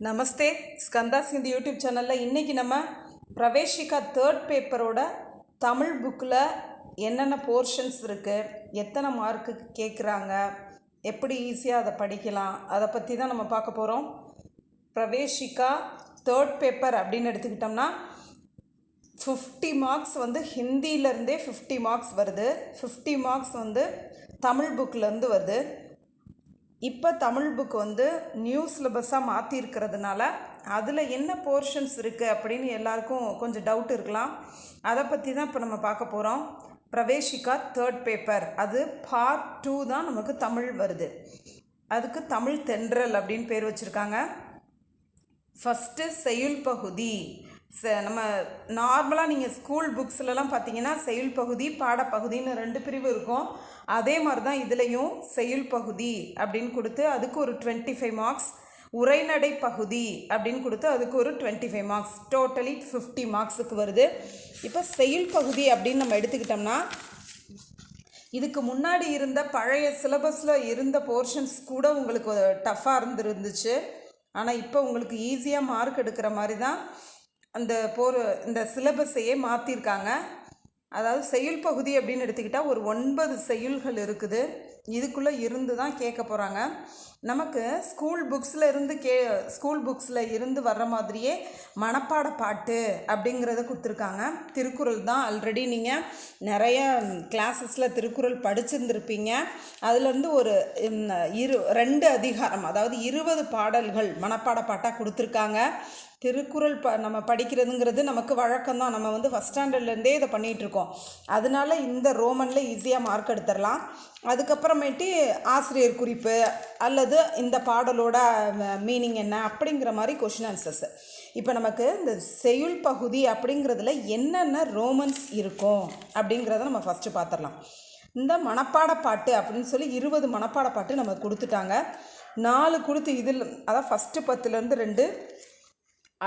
நமஸ்தே. ஸ்கந்தாஸ் இந்த யூடியூப் சேனலில் இன்றைக்கி நம்ம பிரவேஷிகா தேர்ட் பேப்பரோட தமிழ் புக்கில் என்னென்ன போர்ஷன்ஸ் இருக்குது, எத்தனை மார்க்குக்கு கேட்குறாங்க, எப்படி ஈஸியாக அதை படிக்கலாம், அதை பற்றி தான் நம்ம பார்க்க போகிறோம். பிரவேஷிகா தேர்ட் பேப்பர் அப்படின்னு எடுத்துக்கிட்டோம்னா 50 மார்க்ஸ் வந்து ஹிந்தியிலேருந்தே 50 மார்க்ஸ் வருது, 50 மார்க்ஸ் வந்து தமிழ் புக்கிலேருந்து வருது. இப்போ தமிழ் புக் வந்து நியூ சிலபஸாக மாற்றிருக்கிறதுனால அதில் என்ன போர்ஷன்ஸ் இருக்குது அப்படின்னு எல்லாருக்கும் கொஞ்சம் டவுட் இருக்கலாம். அதை பற்றி தான் இப்போ நம்ம பார்க்க போகிறோம். பிரவேஷிகா தேர்ட் பேப்பர் அது பார்ட் 2 தான் நமக்கு தமிழ் வருது. அதுக்கு தமிழ் தென்றல் அப்படின்னு பேர் வச்சுருக்காங்க. ஃபஸ்ட்டு செய்யுள் பகுதி. நம்ம நார்மலாக நீங்கள் ஸ்கூல் புக்ஸ்லலாம் பார்த்தீங்கன்னா செய்யுள் பகுதி பாடப்பகுதின்னு 2 பிரிவு இருக்கும். அதே மாதிரி தான் இதுலேயும் செய்யுள் பகுதி அப்படின்னு கொடுத்து அதுக்கு ஒரு 25 மார்க்ஸ், உரைநடை பகுதி அப்படின்னு கொடுத்து அதுக்கு ஒரு 25 மார்க்ஸ், டோட்டலி 50 மார்க்ஸுக்கு வருது. இப்போ செய்யுள் பகுதி அப்படின்னு நம்ம எடுத்துக்கிட்டோம்னா இதுக்கு முன்னாடி இருந்த பழைய சிலபஸில் இருந்த போர்ஷன்ஸ் கூட உங்களுக்கு டஃப்பாக இருந்துச்சு. ஆனால் இப்போ உங்களுக்கு ஈஸியாக மார்க் எடுக்கிற மாதிரி தான் இந்த சிலபஸையே மாற்றிருக்காங்க. அதாவது செய்யுள் பகுதி அப்படின்னு எடுத்துக்கிட்டால் ஒரு 9 செய்யுள்கள் இருக்குது. இதுக்குள்ளே இருந்து தான் கேட்க போகிறாங்க. நமக்கு ஸ்கூல் புக்ஸில் இருந்து வர்ற மாதிரியே மனப்பாட பாட்டு அப்படிங்கிறத கொடுத்துருக்காங்க. திருக்குறள் தான். ஆல்ரெடி நீங்கள் நிறைய கிளாஸஸில் திருக்குறள் படிச்சிருந்துருப்பீங்க. அதுலேருந்து ஒரு 2 அதிகாரம், அதாவது 20 பாடல்கள் மனப்பாட பாட்டாக கொடுத்துருக்காங்க. திருக்குறள் நம்ம படிக்கிறதுங்கிறது நமக்கு வழக்கம்தான். நம்ம வந்து ஃபஸ்ட் ஸ்டாண்டர்ட்லேருந்தே இதை பண்ணிகிட்ருக்கோம். அதனால இந்த ரோமனில் ஈஸியாக மார்க் எடுத்துடலாம். அதுக்கப்புறமேட்டு ஆசிரியர் குறிப்பு அல்லது இந்த பாடலோட மீனிங் என்ன அப்படிங்கிற மாதிரி கொஷின் ஆன்சர்ஸ். இப்போ நமக்கு இந்த செய்யுள் பகுதி அப்படிங்கிறதுல என்னென்ன ரோமன்ஸ் இருக்கும் அப்படிங்கிறத நம்ம ஃபஸ்ட்டு பார்த்துடலாம். இந்த மனப்பாட பாட்டு அப்படின்னு சொல்லி 20 மனப்பாட பாட்டு நமக்கு கொடுத்துட்டாங்க. 4 கொடுத்து இதில் அதான் ஃபஸ்ட்டு 10லேருந்து 2,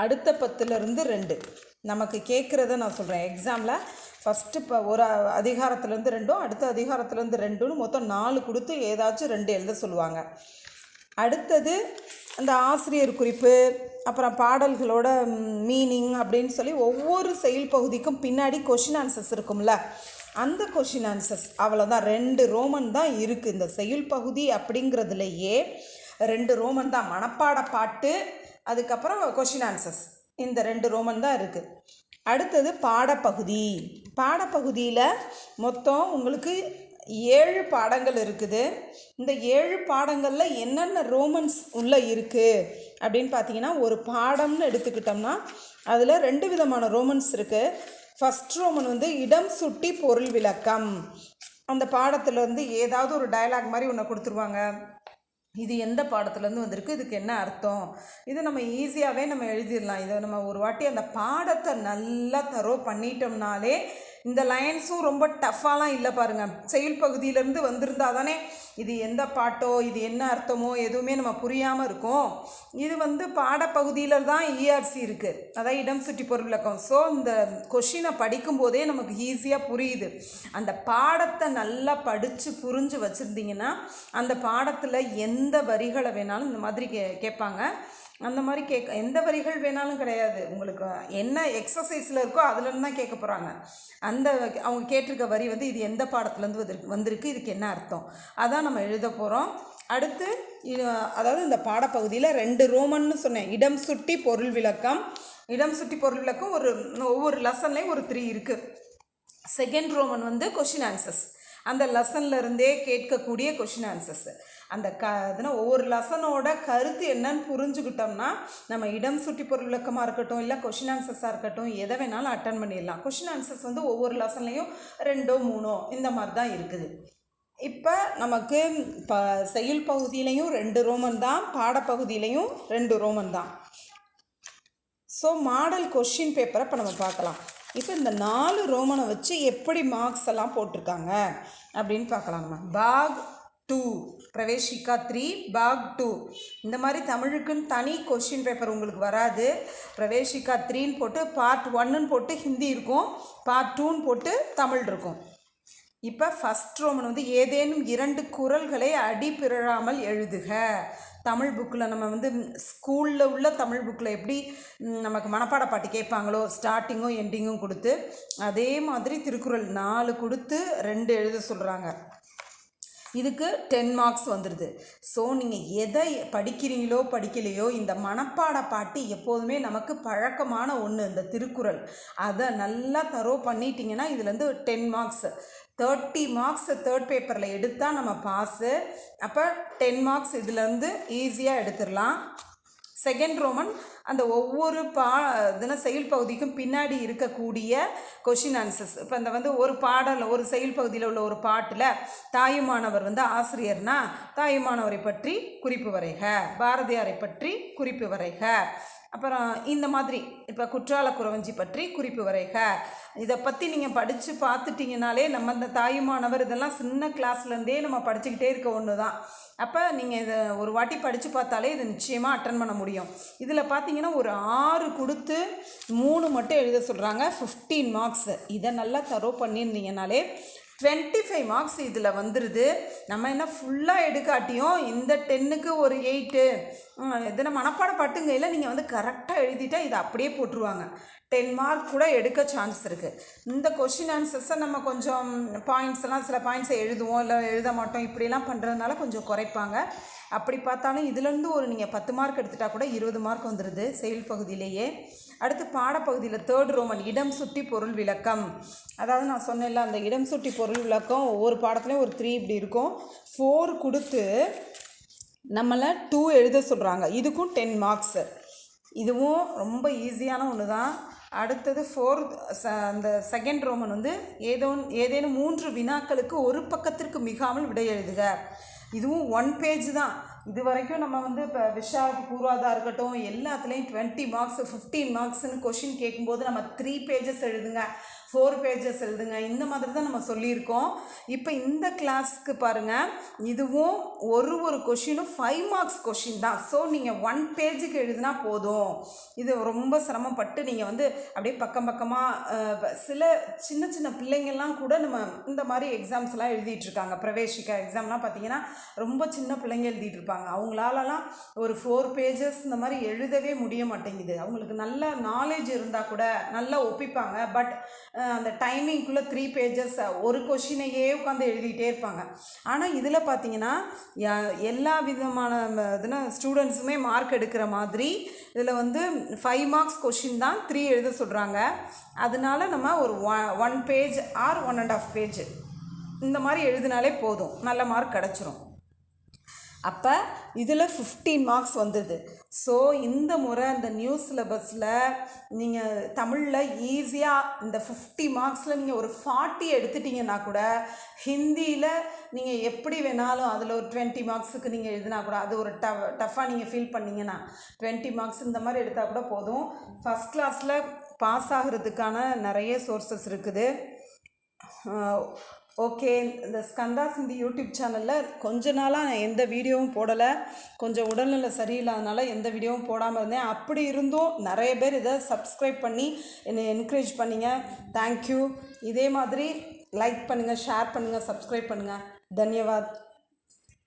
அடுத்த 10லேருந்து 2 நமக்கு கேட்குறத நான் சொல்கிறேன். எக்ஸாமில் ஃபஸ்ட்டு ஒரு அதிகாரத்துலேருந்து 2ம் அடுத்த அதிகாரத்துலேருந்து 2ன்னு மொத்தம் 4 கொடுத்து ஏதாச்சும் 2 எழுத சொல்லுவாங்க. அடுத்தது அந்த ஆசிரியர் குறிப்பு, அப்புறம் பாடல்களோட மீனிங் அப்படின்னு சொல்லி ஒவ்வொரு செயல் பகுதிக்கும் பின்னாடி கொஷின் ஆன்சர்ஸ் இருக்கும்ல, அந்த கொஷின் ஆன்சர்ஸ் அவ்வளோதான். 2 ரோமன் தான் இருக்குது இந்த செய்யுள் பகுதி அப்படிங்கிறதுலையே. 2 ரோமன் தான், மனப்பாட பாட்டு அதுக்கப்புறம் கொஷின் ஆன்சர்ஸ், இந்த 2 ரோமன் தான் இருக்குது. அடுத்தது பாடப்பகுதி. பாடப்பகுதியில் மொத்தம் உங்களுக்கு 7 பாடங்கள் இருக்குது. இந்த 7 பாடங்களில் என்னென்ன ரோமன்ஸ் உள்ளே இருக்குது அப்படின்னு பார்த்தீங்கன்னா, ஒரு பாடம்னு எடுத்துக்கிட்டோம்னா அதில் 2 விதமான ரோமன்ஸ் இருக்குது. ஃபஸ்ட் ரோமன் வந்து இடம் சுட்டி பொருள் விளக்கம். அந்த பாடத்துலேருந்து ஏதாவது ஒரு டயலாக் மாதிரி ஒன்று கொடுத்துருவாங்க. இது எந்த பாடத்துலேருந்து வந்திருக்கு, இதுக்கு என்ன அர்த்தம், இது நம்ம ஈஸியாகவே நம்ம எழுதிடலாம். இதை நம்ம ஒரு வாட்டி அந்த பாடத்தை நல்லா தரோ பண்ணிட்டோம்னாலே இந்த லைன்ஸும் ரொம்ப டஃப்பாலாம் இல்லை பாருங்கள். செயல் பகுதியிலேருந்து வந்திருந்தால் தானே இது எந்த பாட்டோ இது என்ன அர்த்தமோ எதுவுமே நம்ம புரியாமல் இருக்கும். இது வந்து பாடப்பகுதியில் தான் இஆர்சி இருக்குது, அதான் இடம் சுட்டி பொருள் விளக்கம். ஸோ இந்த கொஷினை படிக்கும்போதே நமக்கு ஈஸியாக புரியுது. அந்த பாடத்தை நல்லா படித்து புரிஞ்சு வச்சுருந்தீங்கன்னா அந்த பாடத்தில் எந்த வரிகளை வேணாலும் இந்த மாதிரி கேட்பாங்க. அந்த மாதிரி எந்த வரிகள் வேணாலும் கிடையாது, உங்களுக்கு என்ன எக்ஸசைஸில் இருக்கோ அதுலேருந்து தான் கேட்க போகிறாங்க. அவங்க கேட்டிருக்க வரி வந்து இது எந்த பாடத்துலேருந்து வந்திருக்கு, இதுக்கு என்ன அர்த்தம், அதான் நம்ம எழுத போகிறோம். அடுத்து அதாவது இந்த பாடப்பகுதியில் 2 ரோமன்னு சொன்னேன். இடம் சுட்டி பொருள் விளக்கம். இடம் சுட்டி பொருள் விளக்கம் ஒவ்வொரு லெசன்லேயும் ஒரு 3 இருக்குது. செகண்ட் ரோமன் வந்து கொஷின் ஆன்சர்ஸ், அந்த லெசன்லேருந்தே கேட்கக்கூடிய கொஷின் ஆன்சர்ஸ். அந்த ஒவ்வொரு லெசனோட கருத்து என்னன்னு புரிஞ்சுக்கிட்டோம்னா நம்ம இடம் சுட்டி பொருள் விளக்கமாக இருக்கட்டும் இல்லை கொஷின் ஆன்சர்ஸாக இருக்கட்டும் எதை வேணாலும் அட்டன் பண்ணிடலாம். கொஷின் ஆன்சர்ஸ் வந்து ஒவ்வொரு லெசன்லேயும் 2, 3 இந்த மாதிரி தான் இருக்குது. இப்போ நமக்கு செயல் பகுதியிலையும் 2 ரோமன் தான், பாடப்பகுதியிலையும் 2 ரோமன் தான். ஸோ மாடல் கொஷின் பேப்பரை இப்போ நம்ம பார்க்கலாம். இப்போ இந்த 4 ரோமனை வச்சு எப்படி மார்க்ஸ் எல்லாம் போட்டிருக்காங்க அப்படின்னு பார்க்கலாம். நம்ம பாக் 2 பிரவேஷிகா 3 பாக் 2 இந்த மாதிரி தமிழுக்குன்னு தனி கொஷின் பேப்பர் உங்களுக்கு வராது. பிரவேஷிகா 3ன்னு போட்டு பார்ட் 1ன்னு போட்டு ஹிந்தி இருக்கும், பார்ட் 2ன்னு போட்டு தமிழ் இருக்கும். இப்போ ஃபஸ்ட் ரோமன் வந்து ஏதேனும் 2 குறள்களை அடி பிறழாமல் எழுதுக. தமிழ் புக்கில் நம்ம வந்து ஸ்கூலில் உள்ள தமிழ் புக்கில் எப்படி நமக்கு மனப்பாட பாட்டு கேட்பாங்களோ ஸ்டார்டிங்கும் எண்டிங்கும் கொடுத்து, அதே மாதிரி திருக்குறள் 4 கொடுத்து 2 எழுத சொல்கிறாங்க. இதுக்கு 10 மார்க்ஸ் வந்துடுது. ஸோ நீங்கள் எதை படிக்கிறீங்களோ படிக்கலையோ இந்த மனப்பாட பாட்டு எப்போதுமே நமக்கு பழக்கமான ஒன்று. இந்த திருக்குறள் அதை நல்லா தரோ பண்ணிட்டீங்கன்னா இதுலேருந்து 10 மார்க்ஸ் 30 மார்க்ஸ் தேர்ட் பேப்பரில் எடுத்தால் நம்ம பாஸு. அப்போ 10 மார்க்ஸ் இதுலேருந்து ஈஸியாக எடுத்துடலாம். செகண்ட் ரோமன் அந்த ஒவ்வொரு செயல் பகுதிக்கும் பின்னாடி இருக்கக்கூடிய கொஷின் ஆன்சர்ஸ். இப்போ இந்த வந்து ஒரு பாடல் ஒரு செயல் பகுதியில் உள்ள ஒரு பாட்டில் தாயுமானவர் வந்து ஆசிரியர்னா தாயுமானவரை பற்றி குறிப்பு வரைக, பாரதியாரை பற்றி குறிப்பு வரைக. அப்புறம் இந்த மாதிரி இப்போ குற்றால குறவஞ்சி பற்றி குறிப்பு வரைக. இதை பற்றி நீங்கள் படித்து பார்த்துட்டிங்கனாலே நம்ம இந்த தாயுமானவர் இதெல்லாம் சின்ன கிளாஸ்லேருந்தே நம்ம படிச்சுக்கிட்டே இருக்க ஒன்று தான். அப்போ நீங்கள் இதை ஒரு வாட்டி படித்து பார்த்தாலே இது நிச்சயமாக அட்டன் பண்ண முடியும். இதில் பார்த்தீங்கன்னா ஒரு 6 கொடுத்து 3 மட்டும் எழுத சொல்கிறாங்க. 15 மார்க்ஸ். இதை நல்லா தரோ பண்ணியிருந்தீங்கனாலே 25 மார்க்ஸ் இதில் வந்துடுது. நம்ம என்ன ஃபுல்லாக எடுக்காட்டியும் இந்த 10க்கு ஒரு 8 இதில் மனப்பாட பாட்டுங்கையில் நீங்கள் வந்து கரெக்டாக எழுதிட்டால் இதை அப்படியே போட்டுருவாங்க. 10 மார்க் கூட எடுக்க சான்ஸ் இருக்குது. இந்த கொஷின் ஆன்சர்ஸை நம்ம கொஞ்சம் பாயிண்ட்ஸ்லாம் சில பாயிண்ட்ஸை எழுதுவோம் இல்லை எழுத மாட்டோம், இப்படிலாம் பண்ணுறதுனால கொஞ்சம் குறைப்பாங்க. அப்படி பார்த்தாலும் இதுலேருந்து ஒரு நீங்கள் 10 மார்க் எடுத்துட்டால் கூட 20 மார்க் வந்துடுது செயல் பகுதியிலேயே. அடுத்து பாடப்பகுதியில் தேர்ட் ரோமன் இடம் சுட்டி பொருள் விளக்கம். அதாவது நான் சொன்னேன்ல அந்த இடம் சுட்டி பொருள் விளக்கம் ஒவ்வொரு பாடத்துலேயும் ஒரு 3 இப்படி இருக்கும். 4 கொடுத்து நம்மளை 2 எழுத சொல்கிறாங்க. இதுக்கும் 10 மார்க்ஸு. இதுவும் ரொம்ப ஈஸியான ஒன்று தான். அடுத்தது அந்த செகண்ட் ரோமன் வந்து ஏதேனும் 3 வினாக்களுக்கு ஒரு பக்கத்திற்கு மிகாமல் விடை எழுதுக. இதுவும் 1 பேஜ் தான். இது வரைக்கும் நம்ம வந்து இப்போ விஷால் பூர்வாதாக இருக்கட்டும் எல்லாத்துலேயும் 20 மார்க்ஸ் 15 மார்க்ஸ்னு கொஷின் கேட்கும்போது நம்ம 3 பேஜஸ் எழுதுங்க 4 பேஜஸ் எழுதுங்க இந்த மாதிரி தான் நம்ம சொல்லியிருக்கோம். இப்போ இந்த கிளாஸ்க்கு பாருங்கள், இதுவும் ஒரு கொஷினும் 5 மார்க்ஸ் கொஷின் தான். ஸோ நீங்கள் 1 பேஜுக்கு எழுதுனா போதும். இது ரொம்ப சிரமப்பட்டு நீங்கள் வந்து அப்படியே பக்கமாக சில சின்ன சின்ன பிள்ளைங்கள்லாம் கூட நம்ம இந்த மாதிரி எக்ஸாம்ஸ்லாம் எழுதிட்டுருக்காங்க. பிரவேசிக்கா எக்ஸாம்லாம் பார்த்திங்கன்னா ரொம்ப சின்ன பிள்ளைங்க எழுதிட்டு இருப்பாங்க. அவங்களாலலாம் ஒரு 4 பேஜஸ் இந்த மாதிரி எழுதவே முடிய மாட்டேங்குது. அவங்களுக்கு நல்ல நாலேஜ் இருந்தால் கூட நல்லா ஒப்பிப்பாங்க. பட் அந்த டைமிங்குள்ளே 3 பேஜஸ் ஒரு கொஷினையே உட்காந்து எழுதிக்கிட்டே இருப்பாங்க. ஆனால் இதில் பார்த்தீங்கன்னா எல்லா விதமான ஸ்டூடெண்ட்ஸுமே மார்க் எடுக்கிற மாதிரி இதில் வந்து 5 மார்க்ஸ் கொஷின் தான் 3 எழுத சொல்கிறாங்க. அதனால நம்ம ஒரு 1 பேஜ் ஆர் 1.5 பேஜ் இந்த மாதிரி எழுதினாலே போதும், நல்ல மார்க் கிடச்சிரும். அப்போ இதில் 15 மார்க்ஸ் வந்தது. ஸோ இந்த முறை அந்த நியூ சிலபஸில் நீங்கள் தமிழில் ஈஸியாக இந்த 50 மார்க்ஸில் நீங்கள் ஒரு 40 எடுத்துட்டிங்கன்னா கூட ஹிந்தியில் நீங்கள் எப்படி வேணாலும் அதில் ஒரு 20 மார்க்ஸுக்கு நீங்கள் எழுதினா கூட அது ஒரு டஃப்பாக நீங்கள் ஃபீல் பண்ணிங்கன்னா 20 மார்க்ஸ் இந்த மாதிரி எடுத்தால் கூட போதும். ஃபஸ்ட் கிளாஸில் பாஸ் ஆகிறதுக்கான நிறைய சோர்சஸ் இருக்குது. ஓகே, இந்த ஸ்கந்தாஸ் இந்த யூடியூப் சேனலில் கொஞ்ச நாளாக நான் எந்த வீடியோவும் போடலை. கொஞ்சம் உடல்நிலை சரியில்லாதனால எந்த வீடியோவும் போடாமல் இருந்தேன். அப்படி இருந்தும் நிறைய பேர் இதை சப்ஸ்கிரைப் பண்ணி என்னை என்கரேஜ் பண்ணிங்க. தேங்க்யூ. இதே மாதிரி லைக் பண்ணுங்கள், ஷேர் பண்ணுங்கள், சப்ஸ்கிரைப் பண்ணுங்கள். தன்யவாத்.